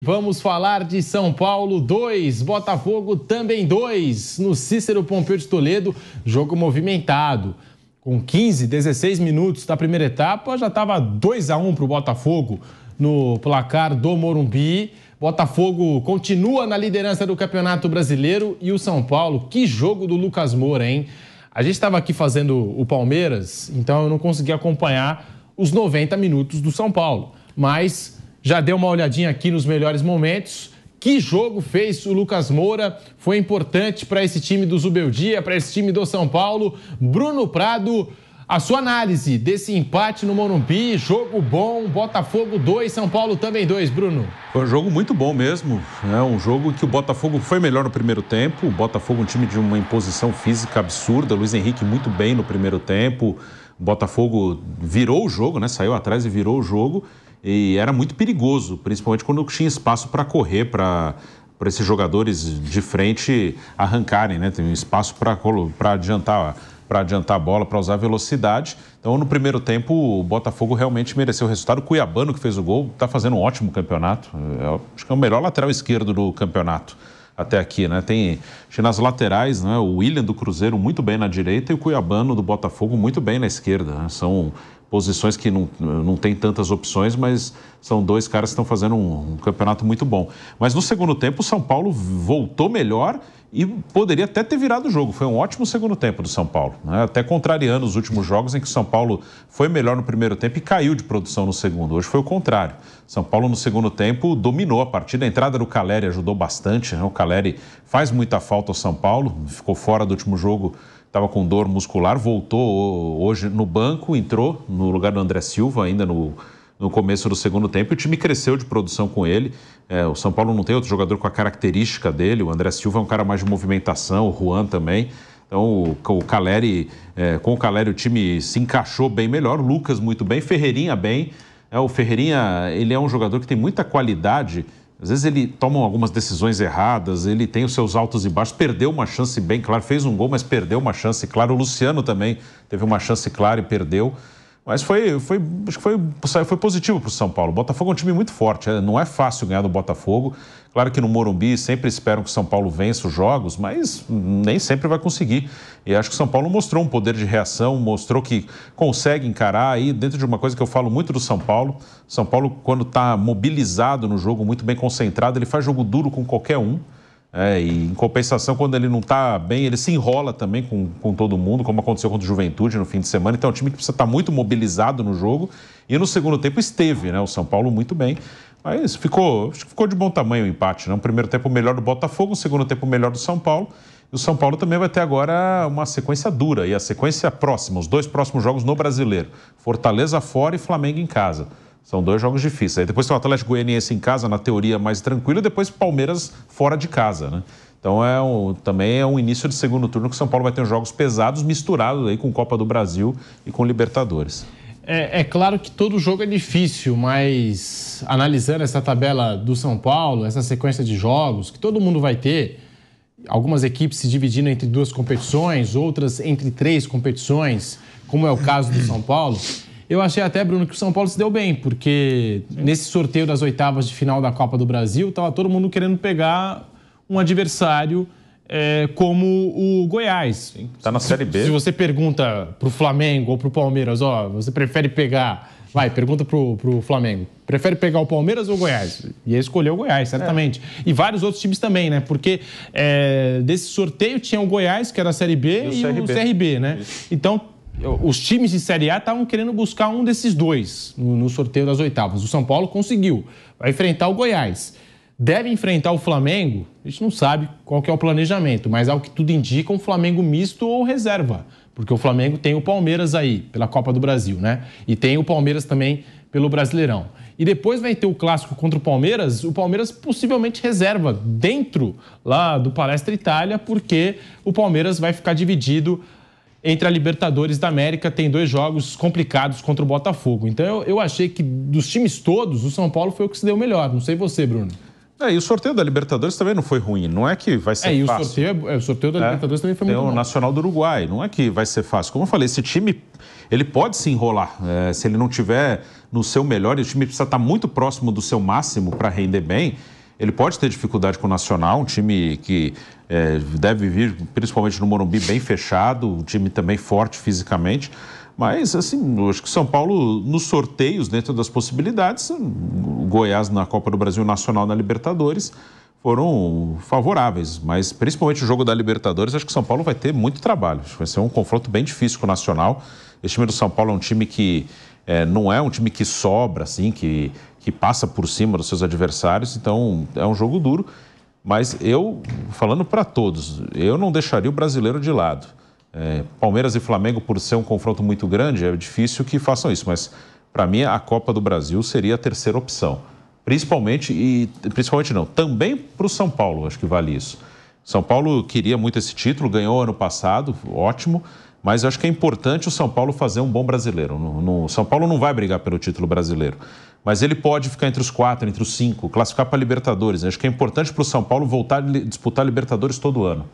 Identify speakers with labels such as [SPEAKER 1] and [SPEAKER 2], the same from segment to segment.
[SPEAKER 1] Vamos falar de São Paulo 2, Botafogo também 2, no Cícero Pompeu de Toledo, jogo movimentado. Com 15, 16 minutos da primeira etapa, já estava 2-1 para o Botafogo no placar do Morumbi. Botafogo continua na liderança do Campeonato Brasileiro e o São Paulo, que jogo do Lucas Moura, hein? A gente estava aqui fazendo o Palmeiras, então eu não consegui acompanhar os 90 minutos do São Paulo, mas já deu uma olhadinha aqui nos melhores momentos. Que jogo fez o Lucas Moura? Foi importante para esse time do Zubeldia, para esse time do São Paulo. Bruno Prado, a sua análise desse empate no Morumbi. Jogo bom, Botafogo 2, São Paulo também 2, Bruno.
[SPEAKER 2] Foi um jogo muito bom mesmo. É um jogo que o Botafogo foi melhor no primeiro tempo. O Botafogo, um time de uma imposição física absurda. Luiz Henrique muito bem no primeiro tempo. O Botafogo virou o jogo, né? Saiu atrás e virou o jogo. E era muito perigoso, principalmente quando tinha espaço para correr, para esses jogadores de frente arrancarem, né? Tem espaço para adiantar a bola, para usar velocidade. Então, no primeiro tempo, o Botafogo realmente mereceu o resultado. O Cuiabano, que fez o gol, está fazendo um ótimo campeonato. Acho que é o melhor lateral esquerdo do campeonato até aqui, né? Tem nas laterais, né? O William do Cruzeiro muito bem na direita e o Cuiabano do Botafogo muito bem na esquerda, né? São posições que não tem tantas opções, mas são dois caras que estão fazendo um campeonato muito bom. Mas no segundo tempo o São Paulo voltou melhor e poderia até ter virado o jogo. Foi um ótimo segundo tempo do São Paulo, né? Até contrariando os últimos jogos em que o São Paulo foi melhor no primeiro tempo e caiu de produção no segundo. Hoje foi o contrário. São Paulo no segundo tempo dominou a partida. A entrada do Caleri ajudou bastante, né? O Caleri faz muita falta ao São Paulo, ficou fora do último jogo, estava com dor muscular, voltou hoje no banco, entrou no lugar do André Silva ainda no começo do segundo tempo. E o time cresceu de produção com ele. O São Paulo não tem outro jogador com a característica dele. O André Silva é um cara mais de movimentação, o Juan também. Então o Caleri, com o Caleri o time se encaixou bem melhor. O Lucas muito bem, Ferreirinha bem. O Ferreirinha, ele é um jogador que tem muita qualidade. Às vezes ele toma algumas decisões erradas, ele tem os seus altos e baixos, perdeu uma chance bem clara, fez um gol, mas perdeu uma chance clara. O Luciano também teve uma chance clara e perdeu. Mas acho que foi positivo para o São Paulo. O Botafogo é um time muito forte, não é fácil ganhar do Botafogo. Claro que no Morumbi sempre esperam que o São Paulo vença os jogos, mas nem sempre vai conseguir. E acho que o São Paulo mostrou um poder de reação, mostrou que consegue encarar aí dentro de uma coisa que eu falo muito do São Paulo. São Paulo, quando está mobilizado no jogo, muito bem concentrado, ele faz jogo duro com qualquer um. E em compensação, quando ele não está bem, ele se enrola também com todo mundo, como aconteceu contra o Juventude no fim de semana. Então é um time que precisa estar muito mobilizado no jogo. E no segundo tempo esteve, né? O São Paulo muito bem. Mas ficou de bom tamanho o empate, né? O primeiro tempo melhor do Botafogo, o segundo tempo melhor do São Paulo. E o São Paulo também vai ter agora uma sequência dura. E a sequência próxima, os dois próximos jogos no Brasileiro. Fortaleza fora e Flamengo em casa. São dois jogos difíceis. Aí depois tem o Atlético Goianiense em casa, na teoria mais tranquilo, e depois Palmeiras fora de casa, né? Então também é um início de segundo turno que o São Paulo vai ter jogos pesados misturados aí com Copa do Brasil e com Libertadores.
[SPEAKER 1] É claro que todo jogo é difícil, mas analisando essa tabela do São Paulo, essa sequência de jogos que todo mundo vai ter, algumas equipes se dividindo entre duas competições, outras entre três competições, como é o caso do São Paulo. Eu achei até, Bruno, que o São Paulo se deu bem, porque nesse sorteio das oitavas de final da Copa do Brasil, estava todo mundo querendo pegar um adversário como o Goiás.
[SPEAKER 2] Está na Série B.
[SPEAKER 1] Se você pergunta para o Flamengo ou para o Palmeiras, você prefere pegar... pergunta para o Flamengo. Prefere pegar o Palmeiras ou o Goiás? E ele escolheu o Goiás, certamente. E vários outros times também, né? Porque desse sorteio tinha o Goiás, que era a Série B, e o CRB, né? Isso. Então, os times de Série A estavam querendo buscar um desses dois no sorteio das oitavas. O São Paulo conseguiu. Vai enfrentar o Goiás. Deve enfrentar o Flamengo. A gente não sabe qual que é o planejamento, mas ao que tudo indica, um Flamengo misto ou reserva. Porque o Flamengo tem o Palmeiras aí, pela Copa do Brasil, né? E tem o Palmeiras também pelo Brasileirão. E depois vai ter o clássico contra o Palmeiras possivelmente reserva dentro lá do Palestra Itália, porque o Palmeiras vai ficar dividido entre a Libertadores da América, tem dois jogos complicados contra o Botafogo. Então eu achei que dos times todos, o São Paulo foi o que se deu melhor. Não sei você, Bruno.
[SPEAKER 2] E o sorteio da Libertadores também não foi ruim. Não é que vai ser fácil.
[SPEAKER 1] E o sorteio da Libertadores também foi muito bom.
[SPEAKER 2] Tem o Nacional do Uruguai. Não é que vai ser fácil. Como eu falei, esse time, ele pode se enrolar. Se ele não tiver no seu melhor, e o time precisa estar muito próximo do seu máximo para render bem, ele pode ter dificuldade com o Nacional, um time que deve vir, principalmente no Morumbi, bem fechado, um time também forte fisicamente. Mas, assim, eu acho que São Paulo, nos sorteios, dentro das possibilidades, o Goiás na Copa do Brasil, Nacional na Libertadores, foram favoráveis. Mas, principalmente o jogo da Libertadores, acho que São Paulo vai ter muito trabalho. Acho que vai ser um confronto bem difícil com o Nacional. Esse time do São Paulo é um time que não é um time que sobra, assim, que passa por cima dos seus adversários. Então, é um jogo duro. Mas eu, falando para todos, eu não deixaria o brasileiro de lado. Palmeiras e Flamengo, por ser um confronto muito grande, é difícil que façam isso, mas para mim a Copa do Brasil seria a terceira opção, também para o São Paulo, acho que vale isso. São Paulo queria muito esse título, ganhou ano passado, ótimo, mas acho que é importante o São Paulo fazer um bom brasileiro. São Paulo não vai brigar pelo título brasileiro, mas ele pode ficar entre os 4, entre os 5, classificar para a Libertadores. Acho que é importante para o São Paulo voltar a disputar Libertadores todo ano.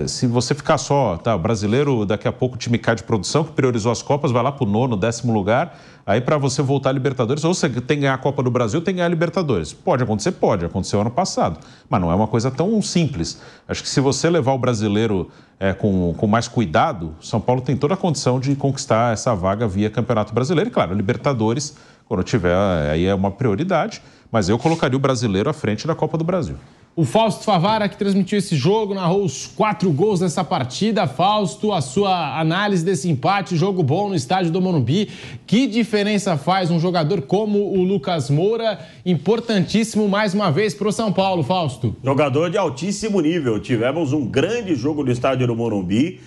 [SPEAKER 2] Se você ficar só, o brasileiro, daqui a pouco o time cai de produção, que priorizou as Copas, vai lá para o 9º, 10º lugar, aí para você voltar a Libertadores, ou você tem que ganhar a Copa do Brasil, tem que ganhar a Libertadores. Pode acontecer? Pode, aconteceu ano passado, mas não é uma coisa tão simples. Acho que se você levar o brasileiro com mais cuidado, São Paulo tem toda a condição de conquistar essa vaga via Campeonato Brasileiro, e claro, Libertadores, quando tiver, aí é uma prioridade, mas eu colocaria o brasileiro à frente da Copa do Brasil.
[SPEAKER 1] O Fausto Favara, que transmitiu esse jogo, narrou os 4 gols dessa partida. Fausto, a sua análise desse empate, jogo bom no estádio do Morumbi. Que diferença faz um jogador como o Lucas Moura, importantíssimo mais uma vez para o São Paulo, Fausto?
[SPEAKER 3] Jogador de altíssimo nível. Tivemos um grande jogo no estádio do Morumbi,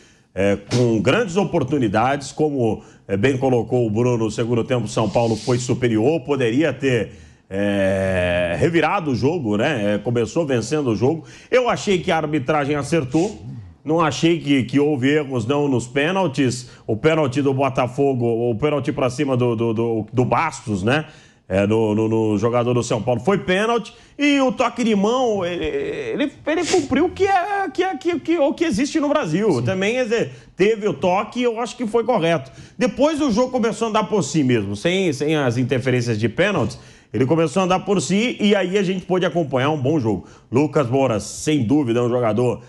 [SPEAKER 3] com grandes oportunidades, como bem colocou o Bruno, no segundo tempo o São Paulo foi superior, poderia ter revirado o jogo, né? Começou vencendo o jogo. Eu achei que a arbitragem acertou. Não achei que houve erros não nos pênaltis. O pênalti do Botafogo, o pênalti para cima do Bastos, né? No jogador do São Paulo foi pênalti. E o toque de mão, ele cumpriu o que existe no Brasil. Sim. Também teve o toque e eu acho que foi correto. Depois o jogo começou a andar por si mesmo, sem as interferências de pênaltis. Ele começou a andar por si e aí a gente pôde acompanhar um bom jogo. Lucas Moura, sem dúvida, é um jogador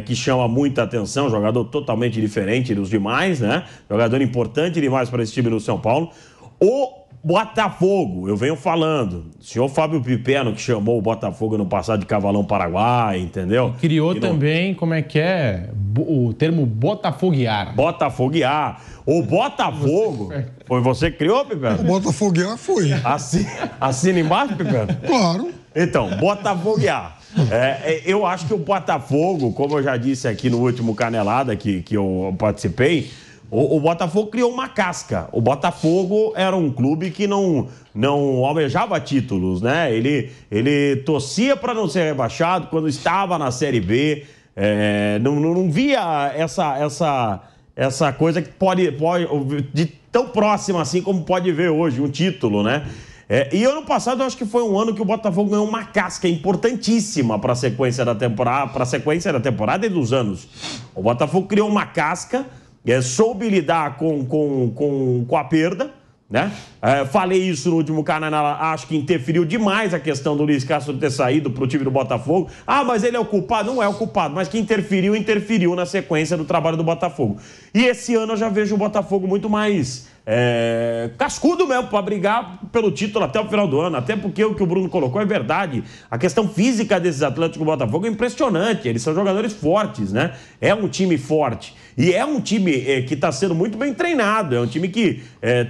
[SPEAKER 3] que chama muita atenção, jogador totalmente diferente dos demais, né? Jogador importante demais para esse time do São Paulo. O Botafogo, eu venho falando, o senhor Fábio Pipeno, que chamou o Botafogo no passado de Cavalão Paraguai, entendeu?
[SPEAKER 1] E criou também, como é que é, o termo botafoguear.
[SPEAKER 3] Botafoguear. O Botafogo... Foi você que criou, Pipeno?
[SPEAKER 4] O botafoguear foi.
[SPEAKER 3] Assina embaixo, Pipeno?
[SPEAKER 4] Claro.
[SPEAKER 3] Então, botafoguear. Eu acho que o Botafogo, como eu já disse aqui no último Canelada que eu participei, o Botafogo criou uma casca. O Botafogo era um clube que não almejava títulos, né? Ele torcia para não ser rebaixado quando estava na Série B. Não via essa coisa que pode de tão próxima assim como pode ver hoje, um título, né? E ano passado eu acho que foi um ano que o Botafogo ganhou uma casca importantíssima para a sequência da temporada e dos anos. O Botafogo criou uma casca, soube lidar com a perda, né? Falei isso no último canal, acho que interferiu demais a questão do Luiz Castro ter saído para o time do Botafogo. Mas ele é o culpado? Não é o culpado, mas que interferiu na sequência do trabalho do Botafogo. E esse ano eu já vejo o Botafogo muito mais cascudo mesmo para brigar pelo título até o final do ano, até porque o que o Bruno colocou é verdade. A questão física desses atletas do Botafogo é impressionante, eles são jogadores fortes, né? É um time forte e é um time que está sendo muito bem treinado, é um time que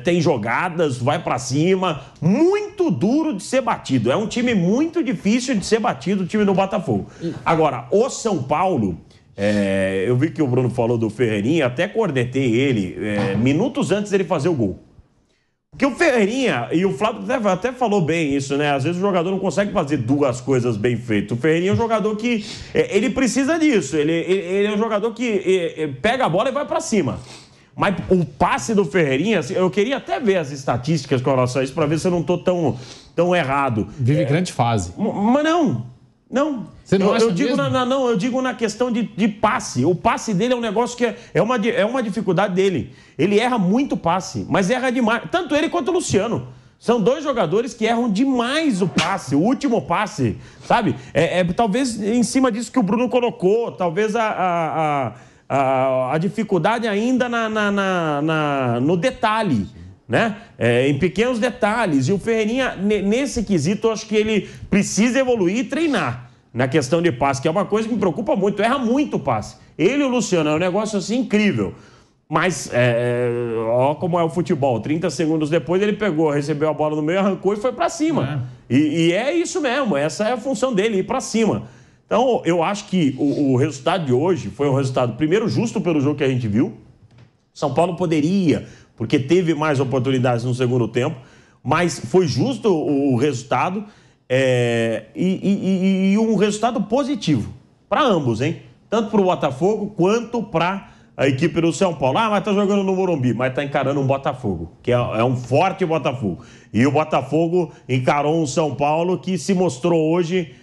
[SPEAKER 3] tem jogadas, vai para cima, muito duro de ser batido, é um time muito difícil de ser batido, o time do Botafogo. Agora, o São Paulo, eu vi que o Bruno falou do Ferreirinha, até cornetei ele minutos antes dele fazer o gol. Porque o Ferreirinha, e o Flávio até falou bem isso, né? Às vezes o jogador não consegue fazer duas coisas bem feitas. O Ferreirinha é um jogador que ele precisa disso. Ele é um jogador que pega a bola e vai pra cima. Mas o passe do Ferreirinha, assim, eu queria até ver as estatísticas com relação a isso, para ver se eu não estou tão errado.
[SPEAKER 1] Vive grande fase.
[SPEAKER 3] Mas não.
[SPEAKER 1] Você não acha
[SPEAKER 3] eu digo
[SPEAKER 1] mesmo?
[SPEAKER 3] eu digo na questão de passe. O passe dele é um negócio que é uma dificuldade dele. Ele erra muito passe, mas erra demais. Tanto ele quanto o Luciano. São dois jogadores que erram demais o passe, o último passe, sabe? Talvez em cima disso que o Bruno colocou, talvez a dificuldade ainda no detalhe, né? Em pequenos detalhes. E o Ferreirinha, nesse quesito, eu acho que ele precisa evoluir e treinar na questão de passe, que é uma coisa que me preocupa muito, erra muito o passe. Ele e o Luciano, é um negócio assim incrível. Mas, ó como é o futebol, 30 segundos depois ele pegou, recebeu a bola no meio, arrancou e foi pra cima. E é isso mesmo, essa é a função dele, ir pra cima. Então, eu acho que o resultado de hoje foi um resultado, primeiro, justo pelo jogo que a gente viu. São Paulo poderia, porque teve mais oportunidades no segundo tempo, mas foi justo o resultado e um resultado positivo para ambos, hein? Tanto para o Botafogo quanto para a equipe do São Paulo. Mas tá jogando no Morumbi, mas tá encarando um Botafogo, que é um forte Botafogo. E o Botafogo encarou um São Paulo que se mostrou hoje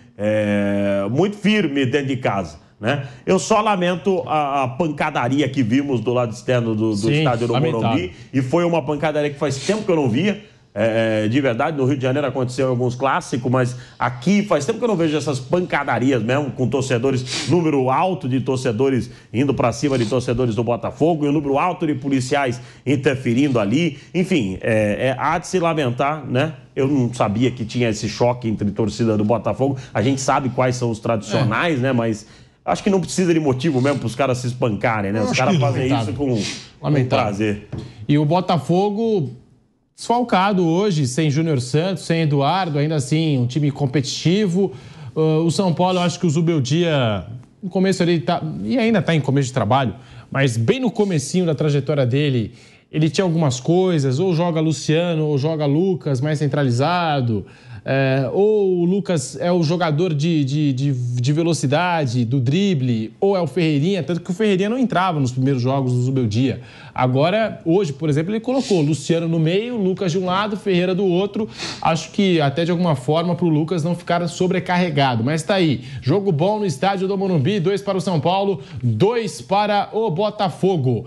[SPEAKER 3] muito firme dentro de casa, né? Eu só lamento a pancadaria que vimos do lado externo do estádio do Morumbi. E foi uma pancadaria que faz tempo que eu não via. De verdade, no Rio de Janeiro aconteceu alguns clássicos, mas aqui faz tempo que eu não vejo essas pancadarias mesmo, com torcedores, número alto de torcedores indo pra cima de torcedores do Botafogo e um número alto de policiais interferindo ali. Enfim, há de se lamentar, né? Eu não sabia que tinha esse choque entre torcida do Botafogo. A gente sabe quais são os tradicionais, né? Mas acho que não precisa de motivo mesmo para os caras se espancarem, né? Os caras fazem isso com prazer.
[SPEAKER 1] E o Botafogo desfalcado hoje, sem Júnior Santos, sem Eduardo, ainda assim, um time competitivo. O São Paulo, eu acho que o Zubeldia, no começo ele tá, e ainda está em começo de trabalho, mas bem no comecinho da trajetória dele, ele tinha algumas coisas, ou joga Luciano, ou joga Lucas, mais centralizado, ou o Lucas é o jogador de velocidade, do drible, ou é o Ferreirinha, tanto que o Ferreirinha não entrava nos primeiros jogos do Zubeldia. Agora, hoje, por exemplo, ele colocou Luciano no meio, Lucas de um lado, Ferreira do outro. Acho que até de alguma forma para o Lucas não ficar sobrecarregado. Mas tá aí, jogo bom no estádio do Morumbi, 2 para o São Paulo, 2 para o Botafogo.